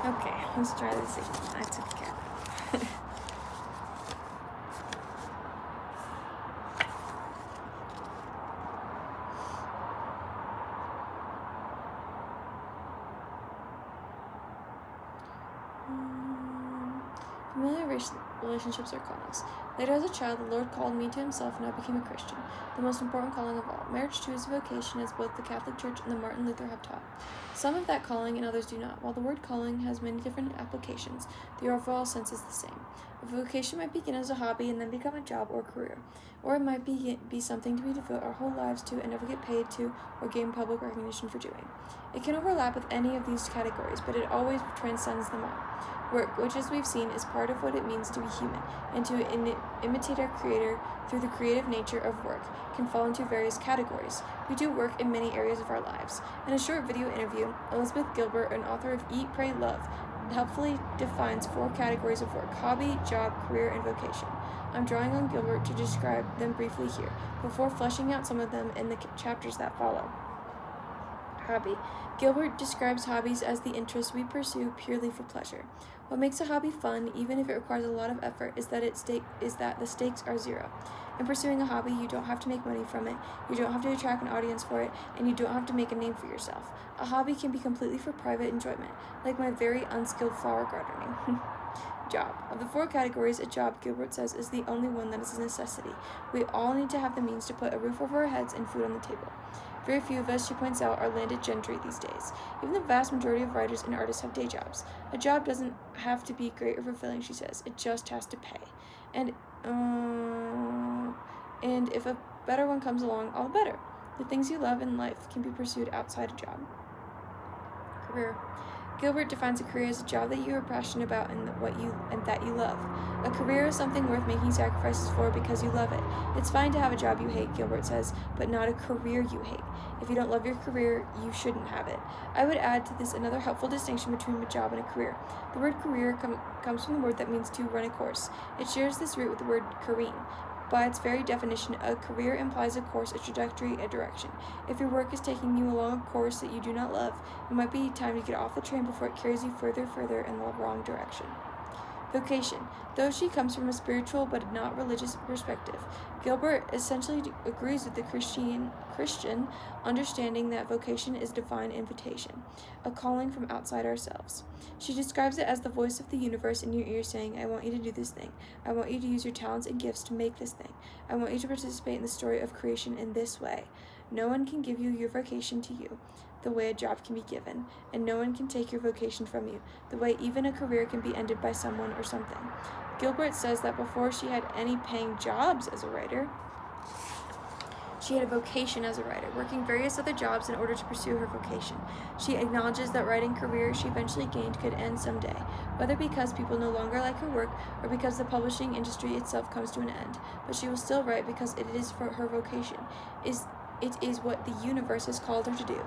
Okay, let's try this again. I took a cat. Familiar relationships are callings. Later as a child, the Lord called me to himself, and I became a Christian, the most important calling of all. Marriage, too, is a vocation, as both the Catholic Church and the Martin Luther have taught. Some have that calling, and others do not. While the word calling has many different applications, the overall sense is the same. A vocation might begin as a hobby and then become a job or career, or it might be something we devote our whole lives to and never get paid to or gain public recognition for doing. It can overlap with any of these categories, but it always transcends them all. Work, which as we've seen is part of what it means to be human, and to imitate our Creator through the creative nature of work, can fall into various categories. We do work in many areas of our lives. In a short video interview, Elizabeth Gilbert, an author of Eat, Pray, Love, helpfully defines 4 categories of work: hobby, job, career, and vocation. I'm drawing on Gilbert to describe them briefly here, before fleshing out some of them in the chapters that follow. Hobby. Gilbert describes hobbies as the interests we pursue purely for pleasure. What makes a hobby fun, even if it requires a lot of effort, is that the stakes are zero. In pursuing a hobby, you don't have to make money from it, you don't have to attract an audience for it, and you don't have to make a name for yourself. A hobby can be completely for private enjoyment, like my very unskilled flower gardening. Job. Of the 4 categories, a job, Gilbert says, is the only one that is a necessity. We all need to have the means to put a roof over our heads and food on the table. Very few of us, she points out, are landed gentry these days. Even the vast majority of writers and artists have day jobs. A job doesn't have to be great or fulfilling, she says. It just has to pay. And if a better one comes along, all the better. The things you love in life can be pursued outside a job. Career. Gilbert defines a career as a job that you are passionate about and that you love. A career is something worth making sacrifices for because you love it. It's fine to have a job you hate, Gilbert says, but not a career you hate. If you don't love your career, you shouldn't have it. I would add to this another helpful distinction between a job and a career. The word career comes from the word that means to run a course. It shares this root with the word careen. By its very definition, a career implies a course, a trajectory, a direction. If your work is taking you along a course that you do not love, it might be time to get off the train before it carries you further in the wrong direction. Vocation. Though she comes from a spiritual but not religious perspective, Gilbert essentially agrees with the Christian understanding that vocation is a divine invitation, a calling from outside ourselves. She describes it as the voice of the universe in your ear saying, I want you to do this thing. I want you to use your talents and gifts to make this thing. I want you to participate in the story of creation in this way. No one can give you your vocation to you, the way a job can be given, and no one can take your vocation from you, the way even a career can be ended by someone or something. Gilbert says that before she had any paying jobs as a writer, she had a vocation as a writer, working various other jobs in order to pursue her vocation. She acknowledges that writing career she eventually gained could end someday, whether because people no longer like her work or because the publishing industry itself comes to an end. But she will still write because it is for her vocation. It is what the universe has called her to do,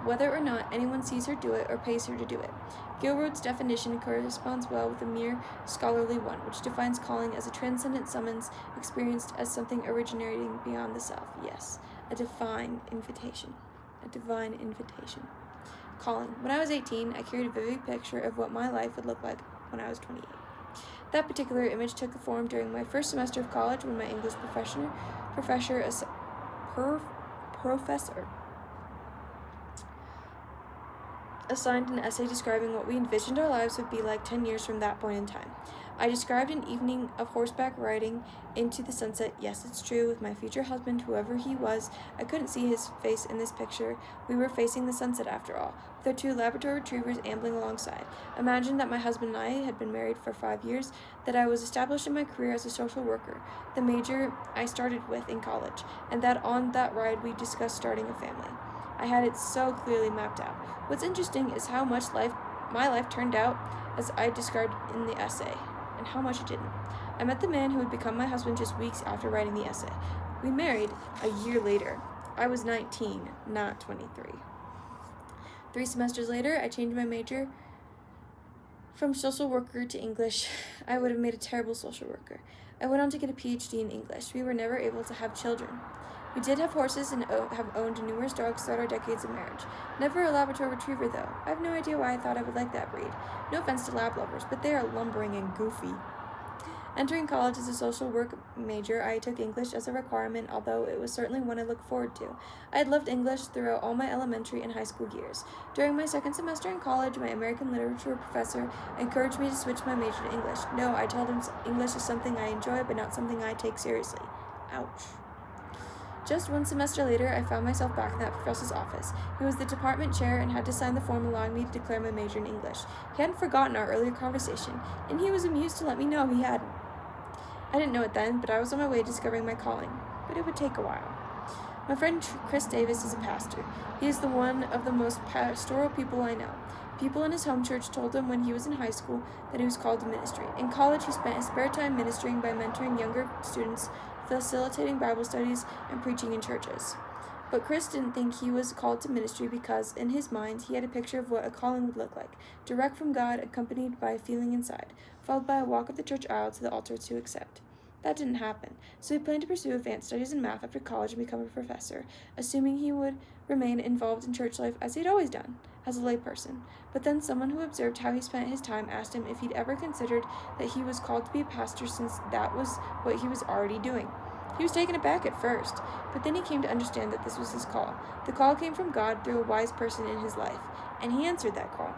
whether or not anyone sees her do it or pays her to do it. Gilbert's definition corresponds well with the mere scholarly one, which defines calling as a transcendent summons experienced as something originating beyond the self. Yes, a divine invitation. A divine invitation. Calling. When I was 18, I carried a vivid picture of what my life would look like when I was 28. That particular image took form during my first semester of college when my English professor assigned an essay describing what we envisioned our lives would be like 10 years from that point in time. I described an evening of horseback riding into the sunset. Yes, it's true, with my future husband, whoever he was. I couldn't see his face in this picture. We were facing the sunset after all, with our 2 Labrador retrievers ambling alongside. Imagine that my husband and I had been married for 5 years, that I was established in my career as a social worker, the major I started with in college, and that on that ride we discussed starting a family. I had it so clearly mapped out. What's interesting is how much my life turned out as I described in the essay, and how much it didn't. I met the man who would become my husband just weeks after writing the essay. We married a year later. I was 19, not 23. 3 semesters later, I changed my major from social worker to English. I would have made a terrible social worker. I went on to get a PhD in English. We were never able to have children. We did have horses and have owned numerous dogs throughout our decades of marriage. Never a Labrador Retriever, though. I have no idea why I thought I would like that breed. No offense to lab lovers, but they are lumbering and goofy. Entering college as a social work major, I took English as a requirement, although it was certainly one I looked forward to. I had loved English throughout all my elementary and high school years. During my second semester in college, my American literature professor encouraged me to switch my major to English. No, I told him English is something I enjoy, but not something I take seriously. Ouch. Just one semester later, I found myself back in that professor's office. He was the department chair and had to sign the form allowing me to declare my major in English. He hadn't forgotten our earlier conversation, and he was amused to let me know he hadn't. I didn't know it then, but I was on my way to discovering my calling. But it would take a while. My friend Chris Davis is a pastor. He is one of the most pastoral people I know. People in his home church told him when he was in high school that he was called to ministry. In college, he spent his spare time ministering by mentoring younger students, facilitating Bible studies, and preaching in churches. But Chris didn't think he was called to ministry because, in his mind, he had a picture of what a calling would look like, direct from God, accompanied by a feeling inside, followed by a walk up the church aisle to the altar to accept. That didn't happen, so he planned to pursue advanced studies in math after college and become a professor, assuming he would remain involved in church life as he'd always done, as a layperson. But then someone who observed how he spent his time asked him if he'd ever considered that he was called to be a pastor since that was what he was already doing. He was taken aback at first, but then he came to understand that this was his call. The call came from God through a wise person in his life, and he answered that call.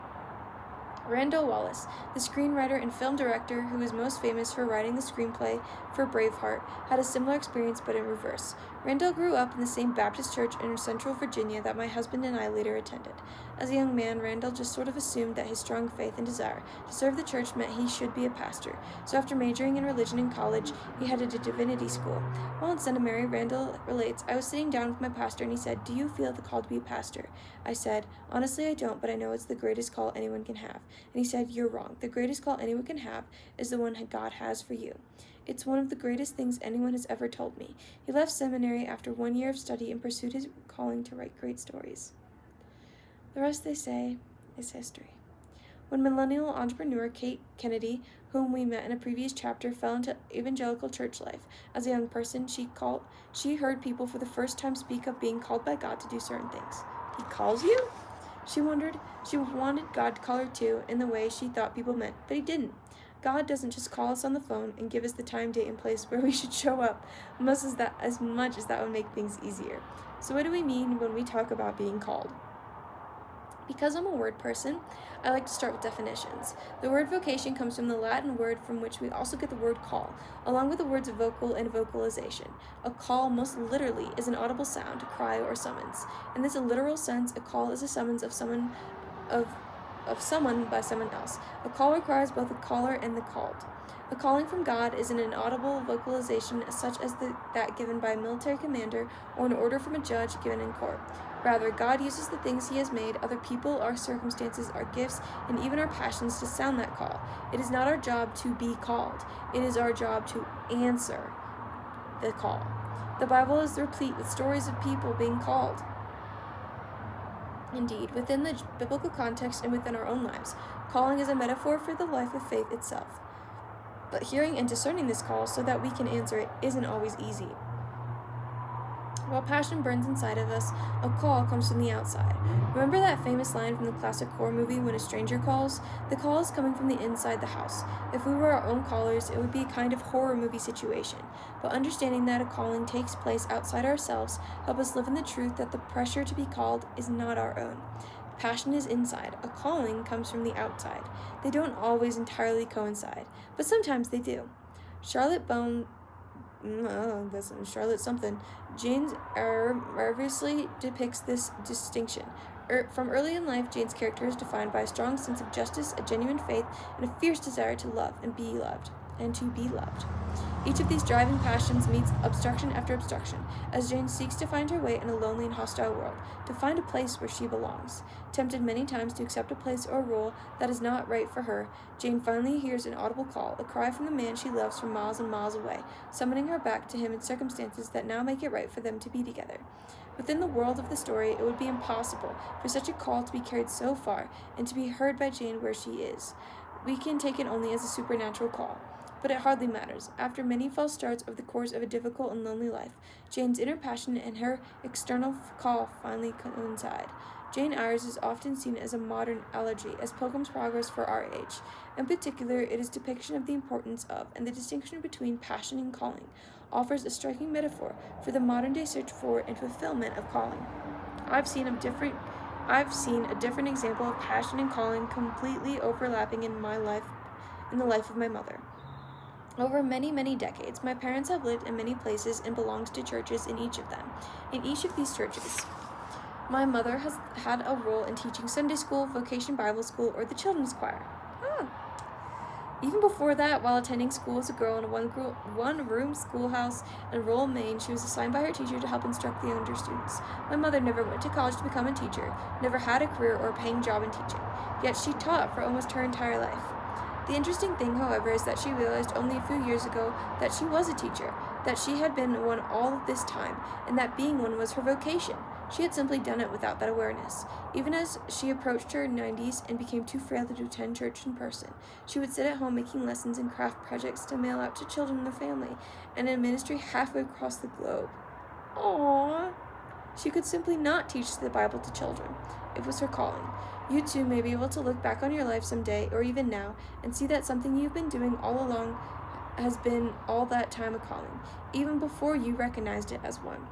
Randall Wallace, the screenwriter and film director who is most famous for writing the screenplay for Braveheart, had a similar experience but in reverse. Randall grew up in the same Baptist church in Central Virginia that my husband and I later attended. As a young man, Randall just sort of assumed that his strong faith and desire to serve the church meant he should be a pastor. So after majoring in religion in college, he headed to divinity school. While in seminary, Randall relates, I was sitting down with my pastor and he said, "Do you feel the call to be a pastor?" I said, "Honestly, I don't, but I know it's the greatest call anyone can have." And he said, "You're wrong. The greatest call anyone can have is the one God has for you. It's one of the greatest things anyone has ever told me." He left seminary after 1 year of study and pursued his calling to write great stories. The rest, they say, is history. When millennial entrepreneur Kate Kennedy, whom we met in a previous chapter, fell into evangelical church life, as a young person, she heard people for the first time speak of being called by God to do certain things. He calls you? She wondered. She wanted God to call her too, in the way she thought people meant, but he didn't. God doesn't just call us on the phone and give us the time, date, and place where we should show up, as much as that would make things easier. So what do we mean when we talk about being called? Because I'm a word person, I like to start with definitions. The word vocation comes from the Latin word from which we also get the word call, along with the words vocal and vocalization. A call, most literally, is an audible sound, cry, or summons. In this literal sense, a call is a summons of someone by someone else. A call requires both the caller and the called. A calling from God is an inaudible vocalization such as that given by a military commander or an order from a judge given in court. Rather, God uses the things he has made, other people, our circumstances, our gifts, and even our passions to sound that call. It is not our job to be called. It is our job to answer the call. The Bible is replete with stories of people being called. Indeed, within the biblical context and within our own lives, calling is a metaphor for the life of faith itself. But hearing and discerning this call so that we can answer it isn't always easy. While passion burns inside of us, a call comes from the outside. Remember that famous line from the classic horror movie, When a Stranger Calls? The call is coming from the inside the house. If we were our own callers, it would be a kind of horror movie situation. But understanding that a calling takes place outside ourselves help us live in the truth that the pressure to be called is not our own. Passion is inside. A calling comes from the outside. They don't always entirely coincide, but sometimes they do. Charlotte something. Jane's marvelously depicts this distinction. From early in life, Jane's character is defined by a strong sense of justice, a genuine faith, and a fierce desire to love and be loved, and to be loved. Each of these driving passions meets obstruction after obstruction, as Jane seeks to find her way in a lonely and hostile world, to find a place where she belongs. Tempted many times to accept a place or a role that is not right for her, Jane finally hears an audible call, a cry from the man she loves from miles and miles away, summoning her back to him in circumstances that now make it right for them to be together. Within the world of the story, it would be impossible for such a call to be carried so far and to be heard by Jane where she is. We can take it only as a supernatural call. but it hardly matters. After many false starts over the course of a difficult and lonely life, Jane's inner passion and her external call finally coincide. Jane Eyre's is often seen as a modern elegy, as Pilgrim's Progress for our age. In particular, it is depiction of the importance of and the distinction between passion and calling, offers a striking metaphor for the modern-day search for and fulfillment of calling. I've seen a different example of passion and calling completely overlapping in the life of my mother. Over many, many decades, my parents have lived in many places and belonged to churches in each of them. In each of these churches, my mother has had a role in teaching Sunday school, Vocation Bible School, or the children's choir. Even before that, while attending school as a girl in a one-room schoolhouse in rural Maine, she was assigned by her teacher to help instruct the younger students. My mother never went to college to become a teacher, never had a career or a paying job in teaching, yet she taught for almost her entire life. The interesting thing, however, is that she realized only a few years ago that she was a teacher, that she had been one all of this time, and that being one was her vocation. She had simply done it without that awareness. Even as she approached her 90s and became too frail to attend church in person, she would sit at home making lessons and craft projects to mail out to children in the family, and in ministry halfway across the globe. Aww. She could simply not teach the Bible to children. It was her calling. You too may be able to look back on your life someday, or even now, and see that something you've been doing all along has been all that time a calling, even before you recognized it as one.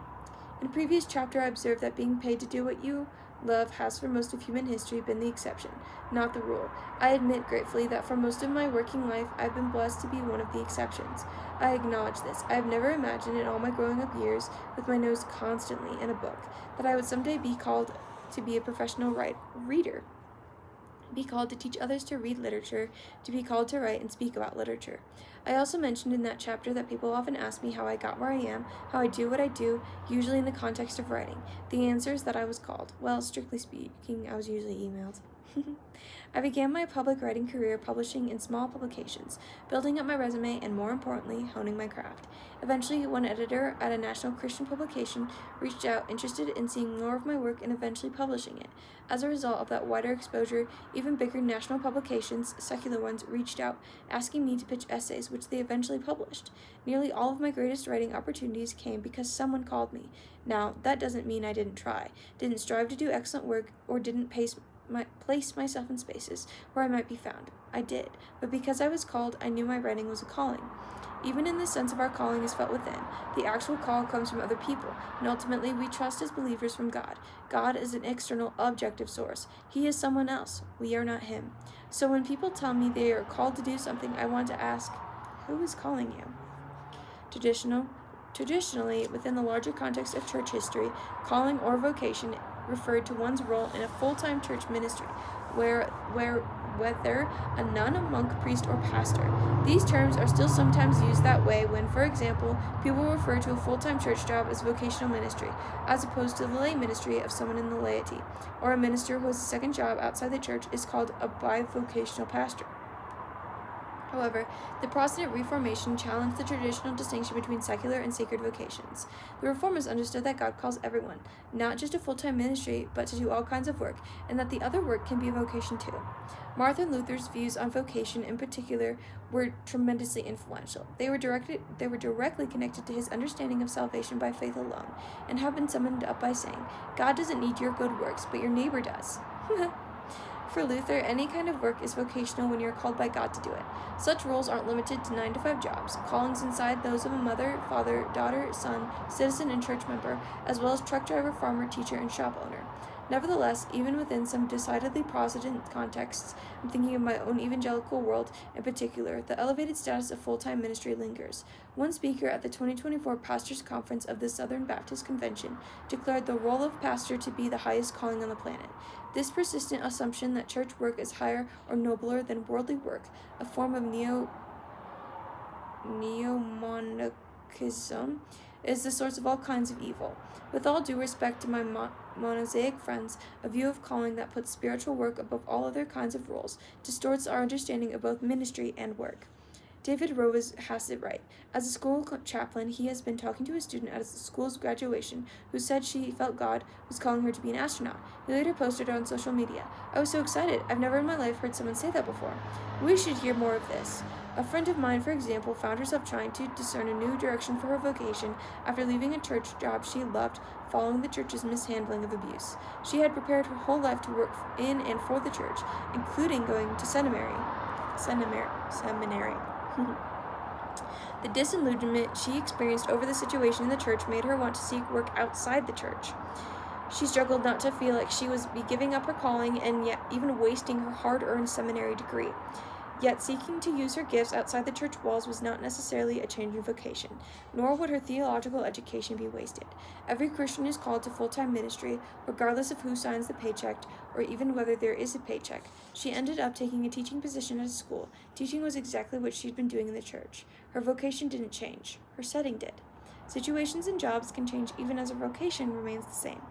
In a previous chapter, I observed that being paid to do what you love has for most of human history been the exception, not the rule. I admit gratefully that for most of my working life, I've been blessed to be one of the exceptions. I acknowledge this. I have never imagined in all my growing up years, with my nose constantly in a book, that I would someday be called to be a professional reader, be called to teach others to read literature, to be called to write and speak about literature. I also mentioned in that chapter that people often ask me how I got where I am, how I do what I do, usually in the context of writing. The answer is that I was called. Well, strictly speaking, I was usually emailed. I began my public writing career publishing in small publications, building up my resume, and more importantly, honing my craft. Eventually, one editor at a national Christian publication reached out, interested in seeing more of my work and eventually publishing it. As a result of that wider exposure, even bigger national publications, secular ones, reached out, asking me to pitch essays, which they eventually published. Nearly all of my greatest writing opportunities came because someone called me. Now, that doesn't mean I didn't try, didn't strive to do excellent work, or didn't place myself in spaces where I might be found. I did, but because I was called, I knew my writing was a calling. Even in the sense of our calling is felt within, the actual call comes from other people, and ultimately we trust as believers from God. God is an external, objective source. He is someone else. We are not Him. So when people tell me they are called to do something, I want to ask, who is calling you? Traditionally, within the larger context of church history, calling or vocation referred to one's role in a full-time church ministry, whether a nun, a monk, priest, or pastor. These terms are still sometimes used that way when, for example, people refer to a full-time church job as vocational ministry, as opposed to the lay ministry of someone in the laity, or a minister who has a second job outside the church is called a bivocational pastor. However, the Protestant Reformation challenged the traditional distinction between secular and sacred vocations. The Reformers understood that God calls everyone, not just a full-time ministry, but to do all kinds of work, and that the other work can be a vocation too. Martin Luther's views on vocation in particular were tremendously influential. They were directly connected to his understanding of salvation by faith alone, and have been summed up by saying, God doesn't need your good works, but your neighbor does. For Luther, any kind of work is vocational when you're called by God to do it. Such roles aren't limited to 9-to-5 jobs. Callings inside those of a mother, father, daughter, son, citizen, and church member, as well as truck driver, farmer, teacher, and shop owner. Nevertheless, even within some decidedly Protestant contexts, I'm thinking of my own evangelical world in particular, the elevated status of full-time ministry lingers. One speaker at the 2024 Pastors' Conference of the Southern Baptist Convention declared the role of pastor to be the highest calling on the planet. This persistent assumption that church work is higher or nobler than worldly work, a form of neo-monachism, is the source of all kinds of evil. With all due respect to my Mosaic friends, a view of calling that puts spiritual work above all other kinds of roles distorts our understanding of both ministry and work. David Rovers has it right. As a school chaplain, he has been talking to a student at his school's graduation who said she felt God was calling her to be an astronaut. He later posted it on social media. I was so excited. I've never in my life heard someone say that before. We should hear more of this. A friend of mine, for example, found herself trying to discern a new direction for her vocation after leaving a church job she loved following the church's mishandling of abuse. She had prepared her whole life to work in and for the church, including going to seminary. The disillusionment she experienced over the situation in the church made her want to seek work outside the church. She struggled not to feel like she was giving up her calling and yet even wasting her hard-earned seminary degree. Yet seeking to use her gifts outside the church walls was not necessarily a change in vocation, nor would her theological education be wasted. Every Christian is called to full-time ministry, regardless of who signs the paycheck or even whether there is a paycheck. She ended up taking a teaching position at a school. Teaching was exactly what she'd been doing in the church. Her vocation didn't change. Her setting did. Situations and jobs can change even as her vocation remains the same.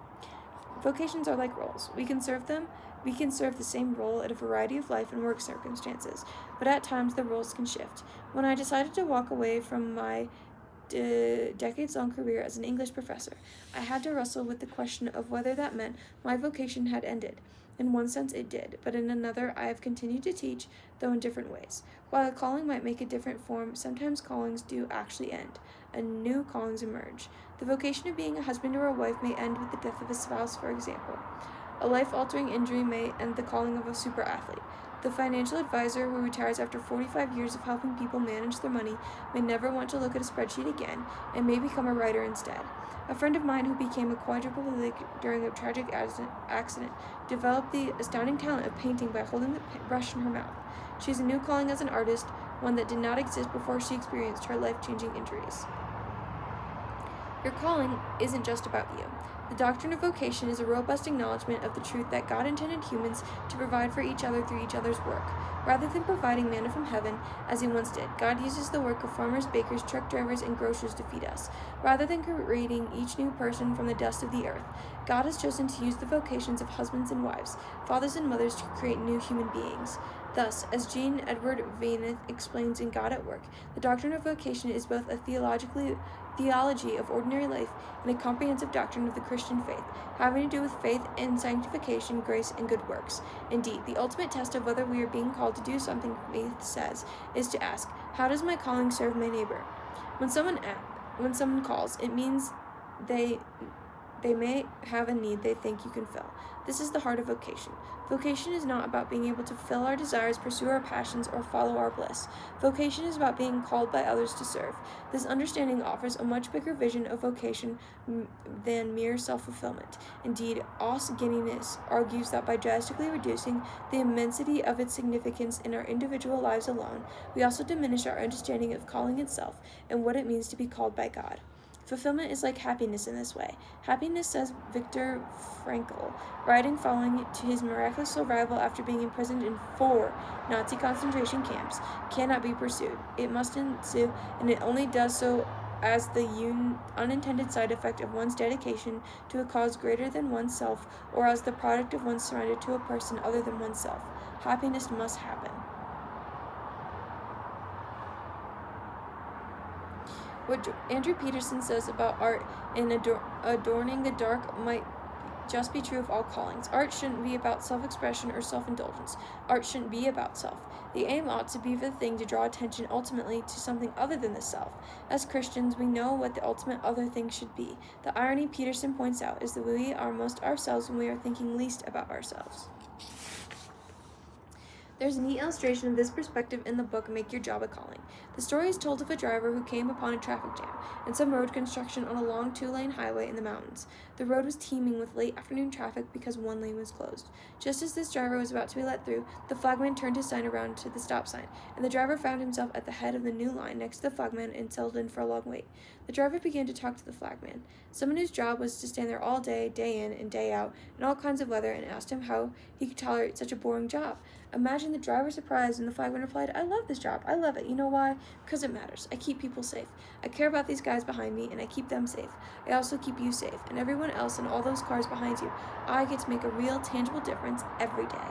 Vocations are like roles. We can serve the same role at a variety of life and work circumstances, but at times the roles can shift. When I decided to walk away from my decades-long career as an English professor, I had to wrestle with the question of whether that meant my vocation had ended. In one sense it did, but in another I have continued to teach, though in different ways. While a calling might make a different form, sometimes callings do actually end, and new callings emerge. The vocation of being a husband or a wife may end with the death of a spouse, for example. A life-altering injury may end the calling of a super athlete. The financial advisor who retires after 45 years of helping people manage their money may never want to look at a spreadsheet again and may become a writer instead. A friend of mine who became a quadriplegic during a tragic accident developed the astounding talent of painting by holding the brush in her mouth. She has a new calling as an artist, one that did not exist before she experienced her life-changing injuries. Your calling isn't just about you. The doctrine of vocation is a robust acknowledgement of the truth that God intended humans to provide for each other through each other's work. Rather than providing manna from heaven, as he once did, God uses the work of farmers, bakers, truck drivers, and grocers to feed us. Rather than creating each new person from the dust of the earth, God has chosen to use the vocations of husbands and wives, fathers and mothers to create new human beings. Thus, as Jean Edward Vaineth explains in God at Work, the doctrine of vocation is both a theology of ordinary life and a comprehensive doctrine of the Christian faith, having to do with faith and sanctification, grace, and good works. Indeed, the ultimate test of whether we are being called to do something faith says is to ask, how does my calling serve my neighbor? When someone calls, it means they may have a need they think you can fill. This is the heart of vocation. Vocation is not about being able to fill our desires, pursue our passions, or follow our bliss. Vocation is about being called by others to serve. This understanding offers a much bigger vision of vocation than mere self-fulfillment. Indeed, Os Guinness argues that by drastically reducing the immensity of its significance in our individual lives alone, we also diminish our understanding of calling itself and what it means to be called by God. Fulfillment is like happiness in this way. Happiness, says Viktor Frankl, writing following to his miraculous survival after being imprisoned in 4 Nazi concentration camps, cannot be pursued. It must ensue, and it only does so as the unintended side effect of one's dedication to a cause greater than oneself, or as the product of one's surrender to a person other than oneself. Happiness must happen. What Andrew Peterson says about art and adorning the dark might just be true of all callings. Art shouldn't be about self-expression or self-indulgence. Art shouldn't be about self. The aim ought to be for the thing to draw attention ultimately to something other than the self. As Christians, we know what the ultimate other thing should be. The irony Peterson points out is that we are most ourselves when we are thinking least about ourselves. There's a neat illustration of this perspective in the book Make Your Job a Calling. The story is told of a driver who came upon a traffic jam and some road construction on a long 2-lane highway in the mountains. The road was teeming with late afternoon traffic because one lane was closed. Just as this driver was about to be let through, the flagman turned his sign around to the stop sign, and the driver found himself at the head of the new line next to the flagman and settled in for a long wait. The driver began to talk to the flagman, someone whose job was to stand there all day, day in and day out, in all kinds of weather, and asked him how he could tolerate such a boring job. Imagine the driver's surprise when the flagman replied, "I love this job. I love it. You know why? Because it matters. I keep people safe. I care about these guys behind me, and I keep them safe. I also keep you safe, and everyone else and all those cars behind you. I get to make a real, tangible difference every day."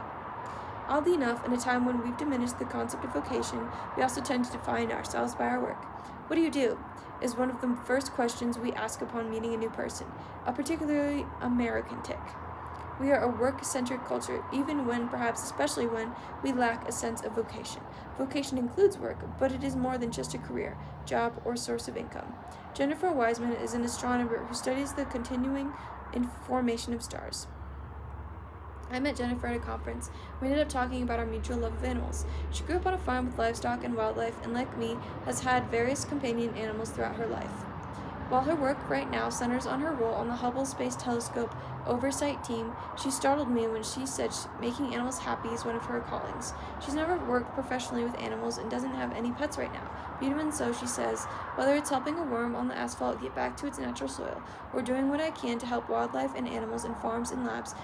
Oddly enough, in a time when we've diminished the concept of vocation, we also tend to define ourselves by our work. What do you do? Is one of the first questions we ask upon meeting a new person, a particularly American tick. We are a work-centered culture, even when, perhaps especially when, we lack a sense of vocation. Vocation includes work, but it is more than just a career, job, or source of income. Jennifer Wiseman is an astronomer who studies the continuing formation of stars. I met Jennifer at a conference. We ended up talking about our mutual love of animals. She grew up on a farm with livestock and wildlife, and like me, has had various companion animals throughout her life. While her work right now centers on her role on the Hubble Space Telescope oversight team, she startled me when she said making animals happy is one of her callings. She's never worked professionally with animals and doesn't have any pets right now. But even so, she says, whether it's helping a worm on the asphalt get back to its natural soil, or doing what I can to help wildlife and animals in farms and labs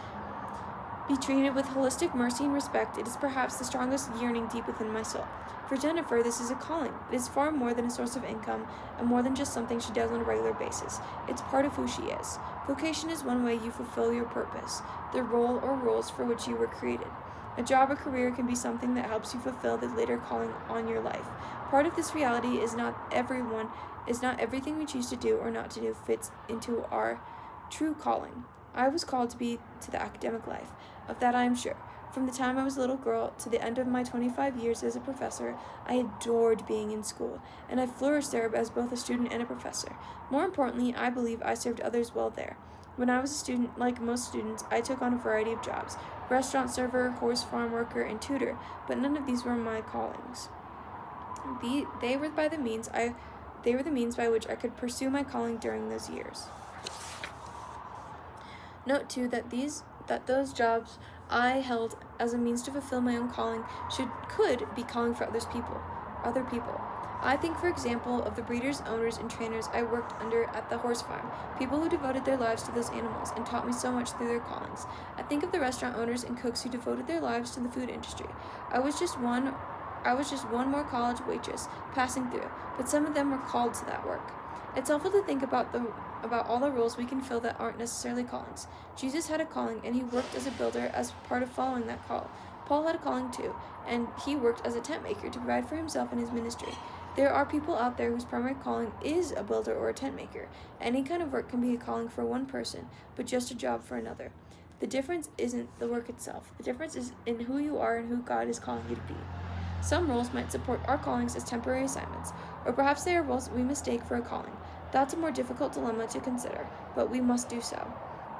be treated with holistic mercy and respect, it is perhaps the strongest yearning deep within my soul. For Jennifer, this is a calling. It is far more than a source of income and more than just something she does on a regular basis. It's part of who she is. Vocation is one way you fulfill your purpose, the role or roles for which you were created. A job or career can be something that helps you fulfill the later calling on your life. Part of this reality is not everything we choose to do or not to do fits into our true calling. I was called to the academic life. Of that I am sure. From the time I was a little girl to the end of my 25 years as a professor, I adored being in school, and I flourished there as both a student and a professor. More importantly, I believe I served others well there. When I was a student, like most students, I took on a variety of jobs: restaurant server, horse farm worker, and tutor, but none of these were my callings. They were the means by which I could pursue my calling during those years. Note too that those jobs I held as a means to fulfill my own calling could be calling for other people. I think, for example, of the breeders, owners, and trainers I worked under at the horse farm, people who devoted their lives to those animals and taught me so much through their callings. I think of the restaurant owners and cooks who devoted their lives to the food industry. I was just one more college waitress passing through, but some of them were called to that work. It's helpful to think about all the roles we can fill that aren't necessarily callings. Jesus had a calling, and he worked as a builder as part of following that call. Paul had a calling too, and he worked as a tent maker to provide for himself and his ministry. There are people out there whose primary calling is a builder or a tent maker. Any kind of work can be a calling for one person, but just a job for another. The difference isn't the work itself. The difference is in who you are and who God is calling you to be. Some roles might support our callings as temporary assignments, or perhaps they are roles we mistake for a calling. That's a more difficult dilemma to consider, but we must do so.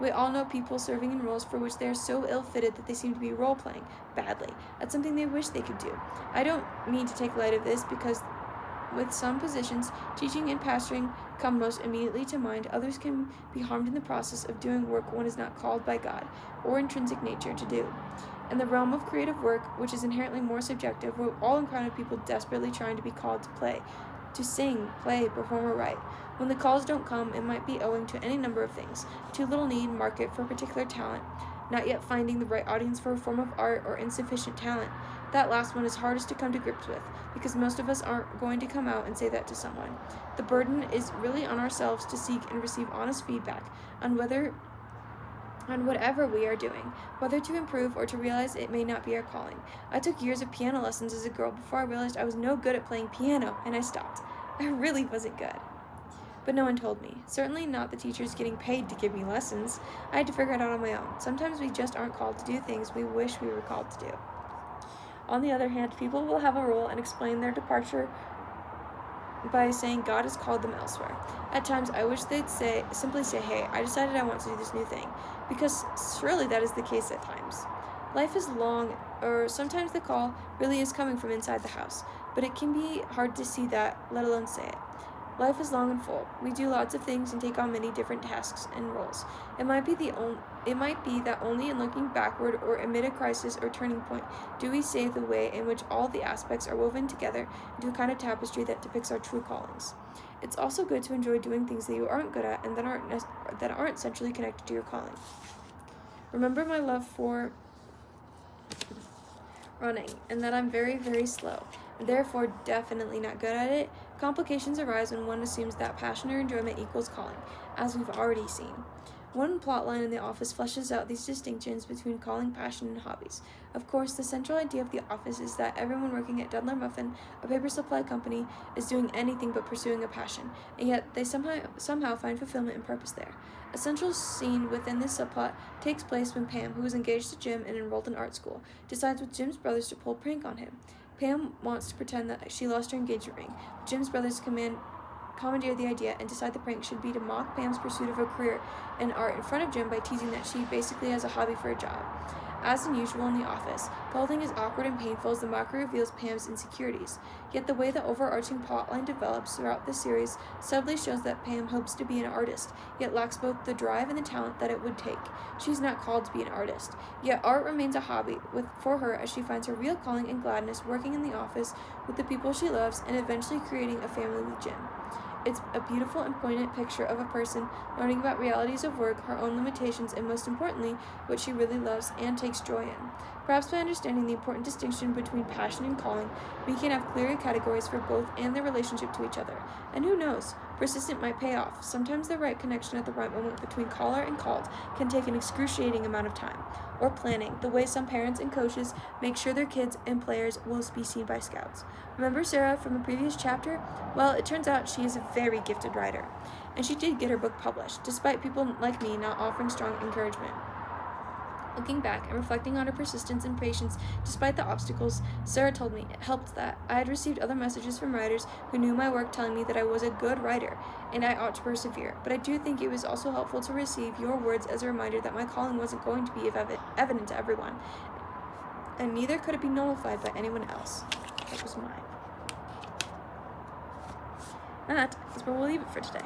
We all know people serving in roles for which they are so ill-fitted that they seem to be role-playing badly at something they wish they could do. I don't mean to take light of this, because with some positions, teaching and pastoring come most immediately to mind. Others can be harmed in the process of doing work one is not called by God or intrinsic nature to do. In the realm of creative work, which is inherently more subjective, we're all encounter people desperately trying to be called to play, to sing, play, perform, or write. When the calls don't come, it might be owing to any number of things: too little need market for a particular talent, not yet finding the right audience for a form of art, or insufficient talent. That last one is hardest to come to grips with, because most of us aren't going to come out and say that to someone. The burden is really on ourselves to seek and receive honest feedback on whatever we are doing, whether to improve or to realize it may not be our calling. I took years of piano lessons as a girl before I realized I was no good at playing piano, and I stopped. I really wasn't good. But no one told me. Certainly not the teachers getting paid to give me lessons. I had to figure it out on my own. Sometimes we just aren't called to do things we wish we were called to do. On the other hand, people will have a role and explain their departure by saying God has called them elsewhere. At times, I wish they'd simply say, hey, I decided I want to do this new thing, because surely that is the case at times. Life is long, or sometimes the call really is coming from inside the house, but it can be hard to see that, let alone say it. Life is long and full. We do lots of things and take on many different tasks and roles. It might be that only in looking backward or amid a crisis or turning point do we see the way in which all the aspects are woven together into a kind of tapestry that depicts our true callings. It's also good to enjoy doing things that you aren't good at and that aren't centrally connected to your calling. Remember my love for running, and that I'm very, very slow, and therefore definitely not good at it. Complications arise when one assumes that passion or enjoyment equals calling, as we've already seen. One plotline in The Office fleshes out these distinctions between calling, passion, and hobbies. Of course, the central idea of The Office is that everyone working at Dudler Muffin, a paper supply company, is doing anything but pursuing a passion, and yet they somehow find fulfillment and purpose there. A central scene within this subplot takes place when Pam, who is engaged to Jim and enrolled in art school, decides with Jim's brothers to pull a prank on him. Pam wants to pretend that she lost her engagement ring, but Jim's brothers commandeer the idea and decide the prank should be to mock Pam's pursuit of a career in art in front of Jim by teasing that she basically has a hobby for a job. As usual in The Office, the whole thing is awkward and painful as the mockery reveals Pam's insecurities. Yet the way the overarching plotline develops throughout the series subtly shows that Pam hopes to be an artist, yet lacks both the drive and the talent that it would take. She's not called to be an artist, yet art remains a hobby for her as she finds her real calling and gladness working in the office with the people she loves and eventually creating a family with Jim. It's a beautiful and poignant picture of a person learning about realities of work, her own limitations, and most importantly, what she really loves and takes joy in. Perhaps by understanding the important distinction between passion and calling, we can have clearer categories for both and their relationship to each other. And who knows, persistent might pay off. Sometimes the right connection at the right moment between caller and called can take an excruciating amount of time. Or planning, the way some parents and coaches make sure their kids and players will be seen by scouts. Remember Sarah from the previous chapter? Well, it turns out she is a very gifted writer, and she did get her book published, despite people like me not offering strong encouragement. Looking back and reflecting on her persistence and patience despite the obstacles, Sarah told me it helped that I had received other messages from writers who knew my work telling me that I was a good writer and I ought to persevere. But I do think it was also helpful to receive your words as a reminder that my calling wasn't going to be evident to everyone, and neither could it be nullified by anyone else. That was mine. And that is where we'll leave it for today.